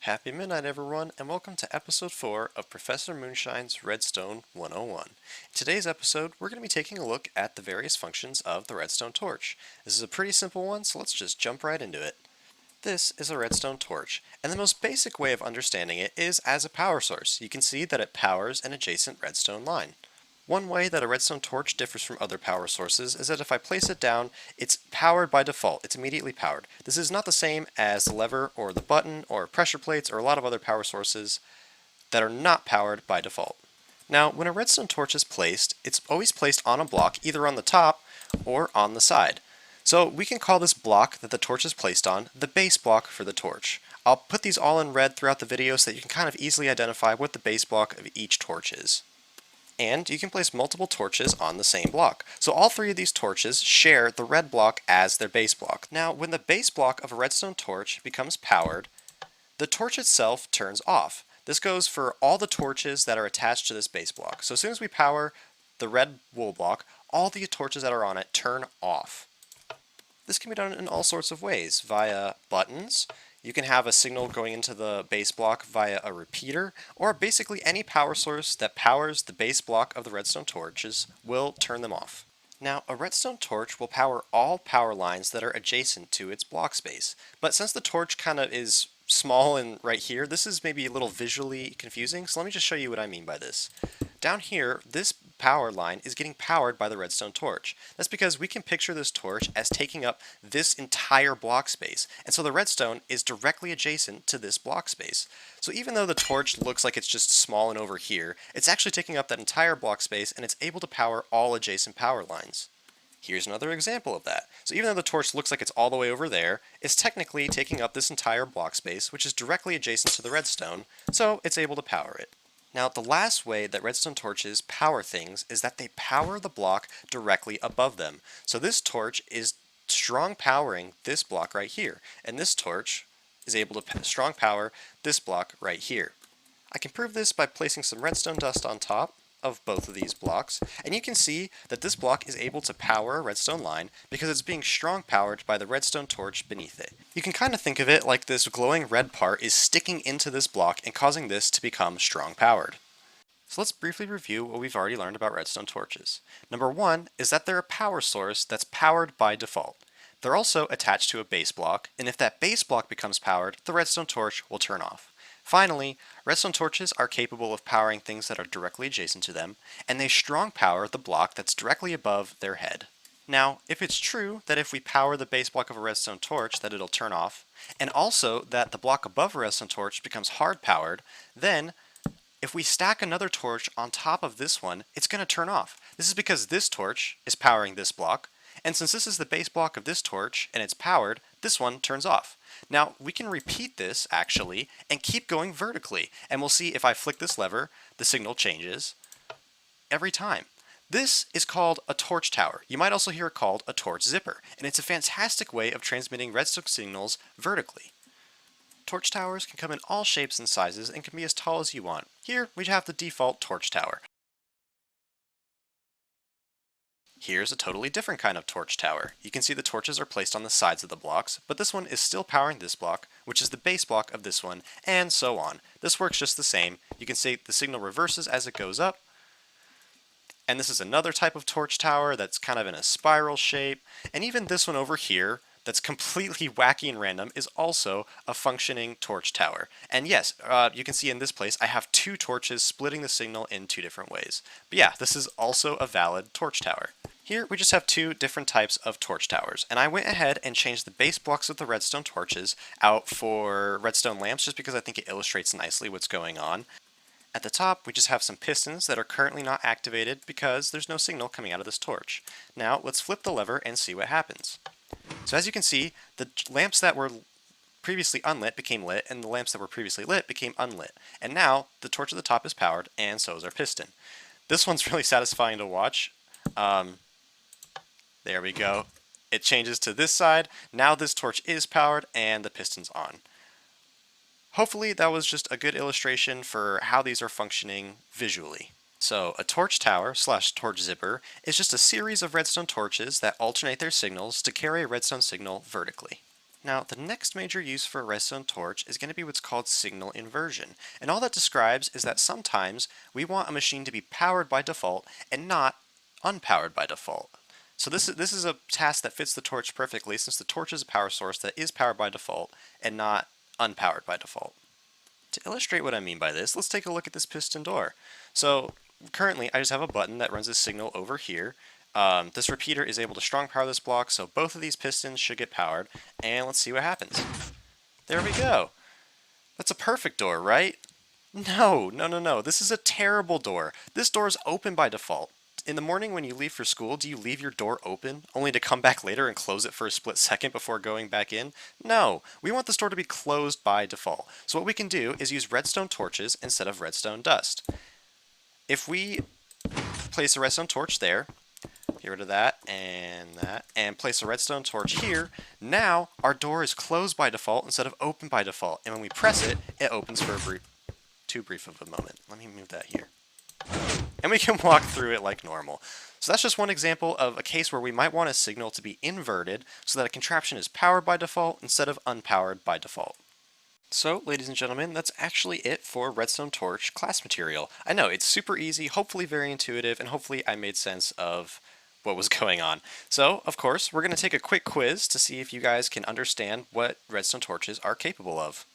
Happy midnight, everyone, and welcome to episode 4 of Professor Moonshine's Redstone 101. In today's episode, we're going to be taking a look at the various functions of the redstone torch. This is a pretty simple one, so let's just jump right into it. This is a redstone torch, and the most basic way of understanding it is as a power source. You can see that it powers an adjacent redstone line. One way that a redstone torch differs from other power sources is that if I place it down, it's powered by default. It's immediately powered. This is not the same as the lever or the button or pressure plates or a lot of other power sources that are not powered by default. Now, when a redstone torch is placed, it's always placed on a block either on the top or on the side. So we can call this block that the torch is placed on the base block for the torch. I'll put these all in red throughout the video so that you can kind of easily identify what the base block of each torch is. And you can place multiple torches on the same block. So all three of these torches share the red block as their base block. Now, when the base block of a redstone torch becomes powered, the torch itself turns off. This goes for all the torches that are attached to this base block. So as soon as we power the red wool block, all the torches that are on it turn off. This can be done in all sorts of ways, via buttons. You can have a signal going into the base block via a repeater, or basically any power source that powers the base block of the redstone torches will turn them off. Now, a redstone torch will power all power lines that are adjacent to its block space, but since the torch kind of is small and right here, this is maybe a little visually confusing, so let me just show you what I mean by this. Down here, this power line is getting powered by the redstone torch. That's because we can picture this torch as taking up this entire block space, and so the redstone is directly adjacent to this block space. So even though the torch looks like it's just small and over here, it's actually taking up that entire block space, and it's able to power all adjacent power lines. Here's another example of that. So even though the torch looks like it's all the way over there, it's technically taking up this entire block space, which is directly adjacent to the redstone, so it's able to power it. Now, the last way that redstone torches power things is that they power the block directly above them. So this torch is strong powering this block right here, and this torch is able to strong power this block right here. I can prove this by placing some redstone dust on top of both of these blocks, and you can see that this block is able to power a redstone line because it's being strong powered by the redstone torch beneath it. You can kind of think of it like this glowing red part is sticking into this block and causing this to become strong powered. So let's briefly review what we've already learned about redstone torches. Number one is that they're a power source that's powered by default. They're also attached to a base block, and if that base block becomes powered, the redstone torch will turn off. Finally, redstone torches are capable of powering things that are directly adjacent to them, and they strong power the block that's directly above their head. Now, if it's true that if we power the base block of a redstone torch that it'll turn off, and also that the block above a redstone torch becomes hard powered, then if we stack another torch on top of this one, it's going to turn off. This is because this torch is powering this block, and since this is the base block of this torch and it's powered, this one turns off. Now, we can repeat this, actually, and keep going vertically, and we'll see if I flick this lever, the signal changes every time. This is called a torch tower. You might also hear it called a torch zipper, and it's a fantastic way of transmitting redstone signals vertically. Torch towers can come in all shapes and sizes and can be as tall as you want. Here, we have the default torch tower. Here's a totally different kind of torch tower. You can see the torches are placed on the sides of the blocks, but this one is still powering this block, which is the base block of this one, and so on. This works just the same. You can see the signal reverses as it goes up, and this is another type of torch tower that's kind of in a spiral shape, and even this one over here that's completely wacky and random is also a functioning torch tower. And yes, you can see in this place I have two torches splitting the signal in two different ways. But yeah, this is also a valid torch tower. Here we just have two different types of torch towers, and I went ahead and changed the base blocks of the redstone torches out for redstone lamps just because I think it illustrates nicely what's going on. At the top, we just have some pistons that are currently not activated because there's no signal coming out of this torch. Now, let's flip the lever and see what happens. So as you can see, the lamps that were previously unlit became lit, and the lamps that were previously lit became unlit. And now, the torch at the top is powered, and so is our piston. This one's really satisfying to watch. There we go. It changes to this side. Now this torch is powered, and the piston's on. Hopefully that was just a good illustration for how these are functioning visually. So a torch tower / torch zipper is just a series of redstone torches that alternate their signals to carry a redstone signal vertically. Now, the next major use for a redstone torch is going to be what's called signal inversion. And all that describes is that sometimes we want a machine to be powered by default and not unpowered by default. So this is a task that fits the torch perfectly, since the torch is a power source that is powered by default and not unpowered by default. To illustrate what I mean by this, let's take a look at this piston door. So currently I just have a button that runs this signal over here. This repeater is able to strong power this block, so both of these pistons should get powered, and let's see what happens. There we go. That's a perfect door, right? No, this is a terrible door. This door is open by default. In the morning when you leave for school, do you leave your door open, only to come back later and close it for a split second before going back in? No, we want this door to be closed by default. So what we can do is use redstone torches instead of redstone dust. If we place a redstone torch there, get rid of that, and place a redstone torch here, now our door is closed by default instead of open by default. And when we press it, it opens for too brief of a moment. Let me move that here. And we can walk through it like normal. So that's just one example of a case where we might want a signal to be inverted so that a contraption is powered by default instead of unpowered by default. So, ladies and gentlemen, that's actually it for Redstone Torch class material. I know, it's super easy, hopefully very intuitive, and hopefully I made sense of what was going on. So, of course, we're going to take a quick quiz to see if you guys can understand what redstone torches are capable of.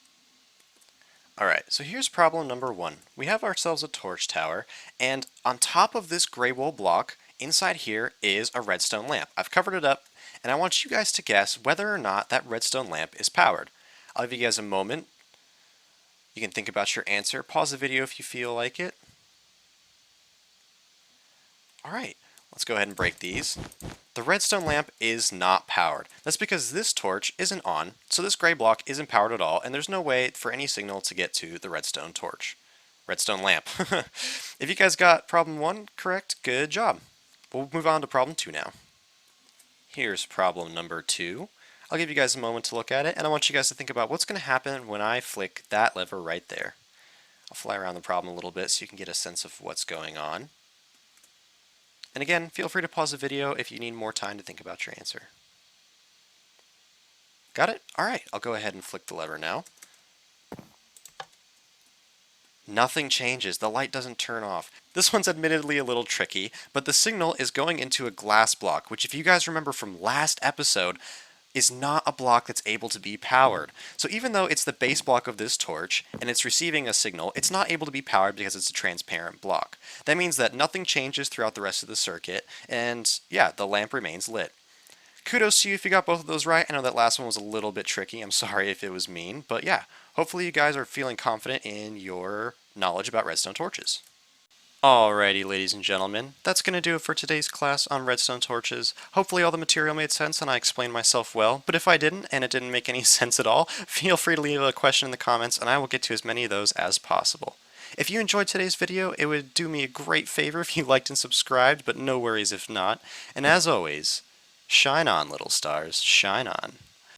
Alright, so here's problem number 1. We have ourselves a torch tower, and on top of this gray wool block, inside here is a redstone lamp. I've covered it up, and I want you guys to guess whether or not that redstone lamp is powered. I'll give you guys a moment. You can think about your answer. Pause the video if you feel like it. Alright, let's go ahead and break these. The redstone lamp is not powered. That's because this torch isn't on, so this gray block isn't powered at all, and there's no way for any signal to get to the redstone torch. Redstone lamp. If you guys got problem 1 correct, good job. We'll move on to problem 2 now. Here's problem number 2. I'll give you guys a moment to look at it, and I want you guys to think about what's going to happen when I flick that lever right there. I'll fly around the problem a little bit so you can get a sense of what's going on. And again, feel free to pause the video if you need more time to think about your answer. Got it? Alright, I'll go ahead and flick the lever now. Nothing changes. The light doesn't turn off. This one's admittedly a little tricky, but the signal is going into a glass block, which if you guys remember from last episode, is not a block that's able to be powered. So even though it's the base block of this torch and it's receiving a signal, it's not able to be powered because it's a transparent block. That means that nothing changes throughout the rest of the circuit, and yeah, the lamp remains lit. Kudos to you if you got both of those right. I know that last one was a little bit tricky. I'm sorry if it was mean, but yeah, hopefully you guys are feeling confident in your knowledge about redstone torches. Alrighty, ladies and gentlemen, that's going to do it for today's class on redstone torches. Hopefully all the material made sense and I explained myself well, but if I didn't and it didn't make any sense at all, feel free to leave a question in the comments and I will get to as many of those as possible. If you enjoyed today's video, it would do me a great favor if you liked and subscribed, but no worries if not. And as always, shine on, little stars, shine on.